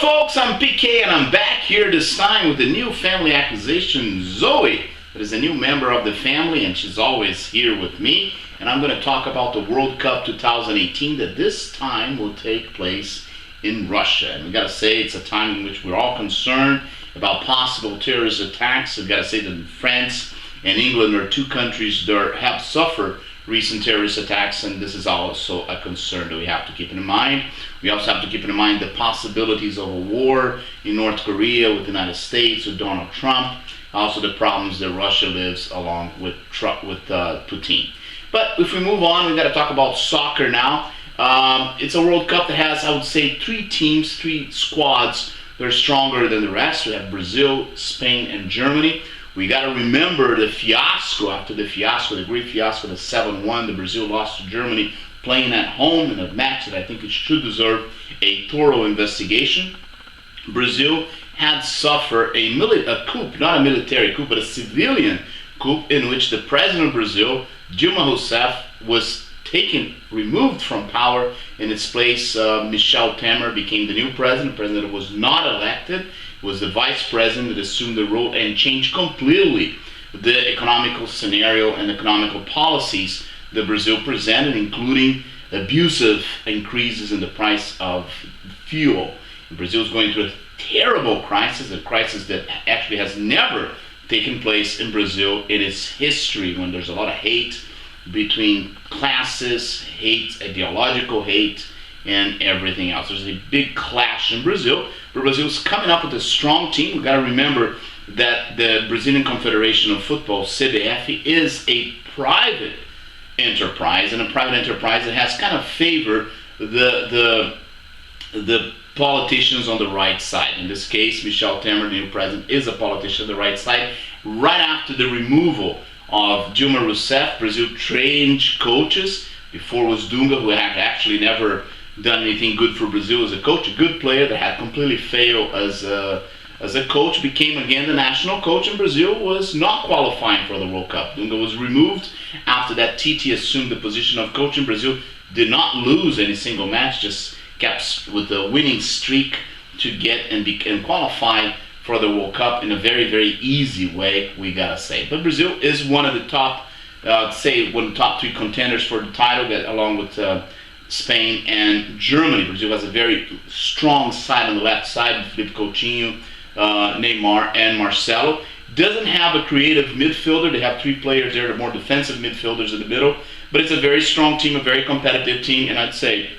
folks, I'm PK and I'm back here this time with a new family acquisition, Zoe. That is a new member of the family and she's always here with me. And I'm going to talk about the World Cup 2018 that this time will take place in Russia. And we got to say it's a time in which we're all concerned about possible terrorist attacks. We've got to say that France and England are two countries that have suffered recent terrorist attacks, and this is also a concern that we have to keep in mind. We also have to keep in mind the possibilities of a war in North Korea with the United States, with Donald Trump, also the problems that Russia lives along with Putin. But if we move on, we've got to talk about soccer now. It's a World Cup that has, I would say, three teams, three squads that are stronger than the rest. We have Brazil, Spain, and Germany. We got to remember the fiasco, after the fiasco, the great fiasco, the 7-1, the Brazil lost to Germany, playing at home in a match that I think it should deserve a thorough investigation. Brazil had suffered a coup, not a military coup, but a civilian coup in which the president of Brazil, Dilma Rousseff, was removed from power. In its place, Michel Temer became the new president. The president was not elected. It was the vice president that assumed the role and changed completely the economical scenario and economical policies that Brazil presented, including abusive increases in the price of fuel. Brazil is going through a terrible crisis, a crisis that actually has never taken place in Brazil in its history, when there's a lot of hate between classes, hate, ideological hate, and everything else. There's a big clash in Brazil, but Brazil's coming up with a strong team. We've got to remember that the Brazilian Confederation of Football, CBF, is a private enterprise, and a private enterprise that has kind of favored the politicians on the right side. In this case, Michel Temer, the new president, is a politician on the right side. Right after the removal of Dilma Rousseff, Brazil trained coaches. Before was Dunga, who had actually never done anything good for Brazil as a coach. A good player that had completely failed as a coach, became again the national coach, and Brazil was not qualifying for the World Cup. Dunga was removed. After that, Tite assumed the position of coach, and Brazil did not lose any single match, just kept with a winning streak to get and qualify for the World Cup in a very, very easy way, we gotta say. But Brazil is one of the top, one of the top three contenders for the title, that along with Spain and Germany. Brazil has a very strong side on the left side, Felipe Coutinho, Neymar, and Marcelo. Doesn't have a creative midfielder. They have three players there, the more defensive midfielders in the middle. But it's a very strong team, a very competitive team, and I'd say,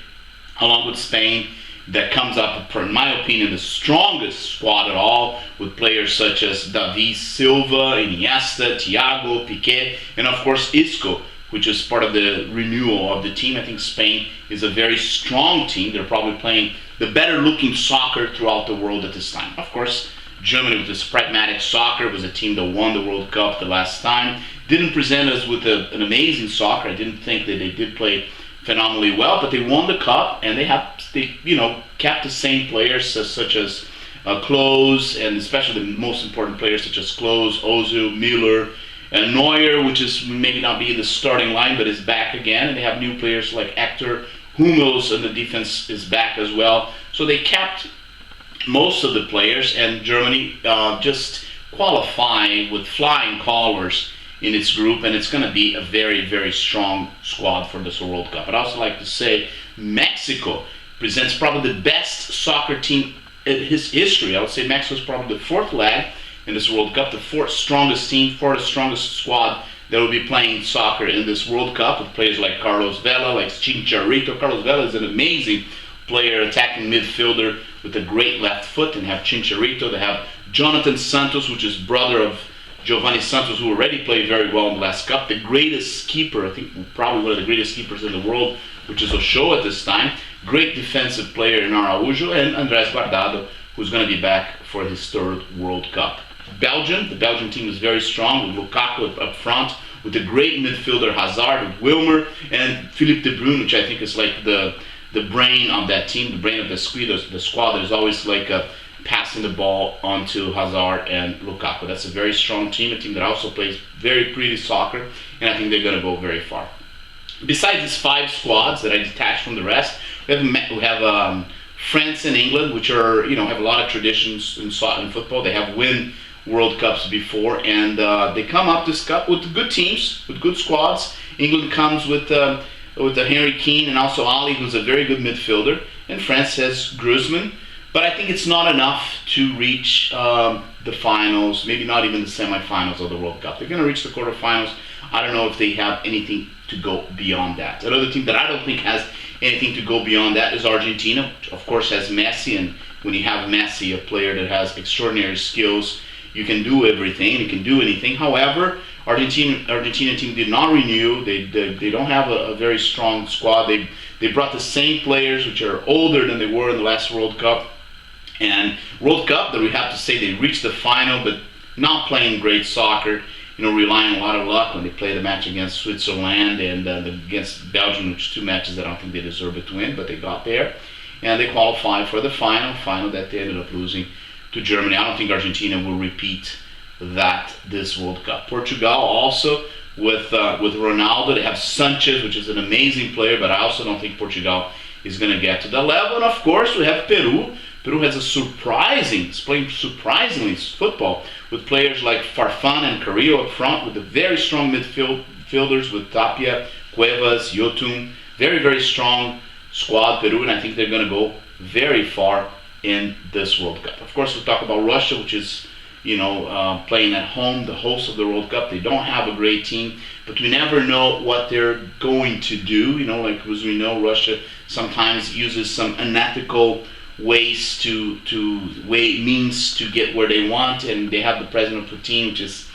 along with Spain, that comes up, in my opinion, the strongest squad at all, with players such as David Silva, Iniesta, Thiago, Piqué, and of course Isco, which is part of the renewal of the team. I think Spain is a very strong team. They're probably playing the better looking soccer throughout the world at this time. Of course, Germany, with this pragmatic soccer, was a team that won the World Cup the last time. Didn't present us with an amazing soccer. I didn't think that they did play phenomenally well, but they won the cup, and they kept the same players such as Klose, and especially the most important players such as Klose, Ozil, Müller, and Neuer, which is maybe not be the starting line, but is back again. And they have new players like Hector, Hummels, and the defense is back as well. So they kept most of the players, and Germany just qualified with flying colors in its group, and it's going to be a very, very strong squad for this World Cup. I'd also like to say Mexico presents probably the best soccer team in his history. I would say Mexico is probably the fourth leg in this World Cup, the fourth strongest team, fourth strongest squad that will be playing soccer in this World Cup, with players like Carlos Vela, like Chicharito. Carlos Vela is an amazing player, attacking midfielder with a great left foot, and have Chicharito. They have Jonathan Santos, which is brother of Giovanni Santos, who already played very well in the last Cup. The greatest keeper, I think probably one of the greatest keepers in the world, which is Ochoa at this time. Great defensive player in Araujo, and Andrés Guardado, who's going to be back for his third World Cup. Belgium, the Belgian team is very strong, with Lukaku up front, with the great midfielder Hazard, with Wilmer, and Philippe de Bruyne, which I think is like the brain of that team, the brain of the squad. There's always like passing the ball onto Hazard and Lukaku. That's a very strong team, a team that also plays very pretty soccer, and I think they're going to go very far. Besides these five squads that I detached from the rest, we have France and England, which are, have a lot of traditions in soccer and football. They have won World Cups before, and they come up this cup with good teams, with good squads. England comes with the Harry Kane and also Ali, who's a very good midfielder, and France has Griezmann. But I think it's not enough to reach the finals, maybe not even the semifinals of the World Cup. They're going to reach the quarterfinals. I don't know if they have anything to go beyond that. Another team that I don't think has anything to go beyond that is Argentina, which of course has Messi, and when you have Messi, a player that has extraordinary skills, you can do everything, you can do anything. However, Argentina team did not renew. They don't have a very strong squad. They brought the same players, which are older than they were in the last World Cup. And World Cup, that we have to say they reached the final, but not playing great soccer, relying on a lot of luck when they play the match against Switzerland and against Belgium, which are two matches that I don't think they deserved to win, but they got there. And they qualified for the final that they ended up losing to Germany. I don't think Argentina will repeat that this World Cup. Portugal also, with Ronaldo, they have Sanchez, which is an amazing player, but I also don't think Portugal is going to get to that level. And of course, we have Peru. Peru has it's playing surprisingly football with players like Farfan and Carrillo up front, with a very strong midfielders with Tapia, Cuevas, Yotun. Very, very strong squad, Peru, and I think they're going to go very far in this World Cup. Of course, we talk about Russia, which is playing at home, the host of the World Cup. They don't have a great team, but we never know what they're going to do. Like as we know, Russia sometimes uses some unethical ways means to get where they want, and they have the president of Putin, which is,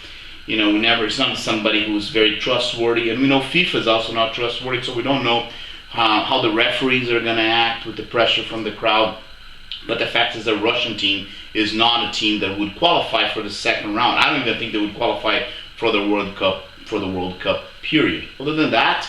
it's not somebody who's very trustworthy, and we know FIFA is also not trustworthy, so we don't know how the referees are going to act with the pressure from the crowd. But the fact is, the Russian team is not a team that would qualify for the second round. I don't even think they would qualify for the World Cup period. Other than that,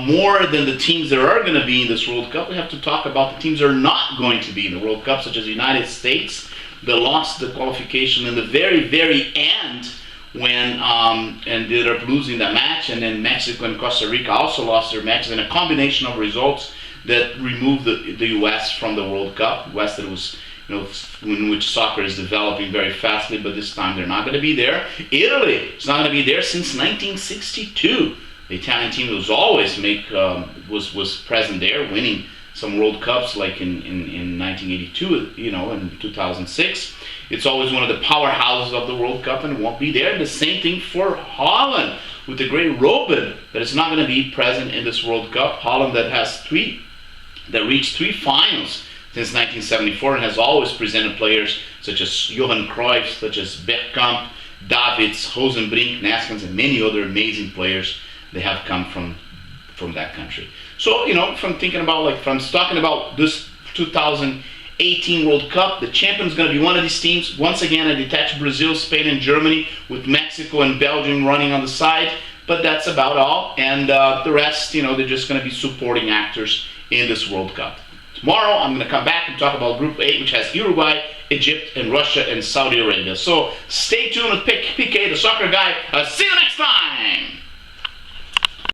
more than the teams that are going to be in this World Cup, we have to talk about the teams that are not going to be in the World Cup, such as the United States, that lost the qualification in the very, very end when and ended up losing that match, and then Mexico and Costa Rica also lost their matches, and a combination of results that removed the U.S. from the World Cup. U.S. that was, in which soccer is developing very fastly, but this time they're not going to be there. Italy is not going to be there since 1962. The Italian team was always was present there, winning some World Cups like in 1982, in 2006. It's always one of the powerhouses of the World Cup and won't be there. And the same thing for Holland with the great Robben, that is not going to be present in this World Cup. Holland that reached three finals since 1974 and has always presented players such as Johan Cruyff, such as Bergkamp, Davids, Rosenbrink, Neskens, and many other amazing players that have come from that country. So, from talking about this 2018 World Cup, the champion is going to be one of these teams. Once again, I detach Brazil, Spain, and Germany, with Mexico and Belgium running on the side. But that's about all. And the rest, they're just going to be supporting actors in this World Cup. Tomorrow, I'm going to come back and talk about Group 8, which has Uruguay, Egypt, and Russia, and Saudi Arabia. So stay tuned with PK, the soccer guy. See you next time!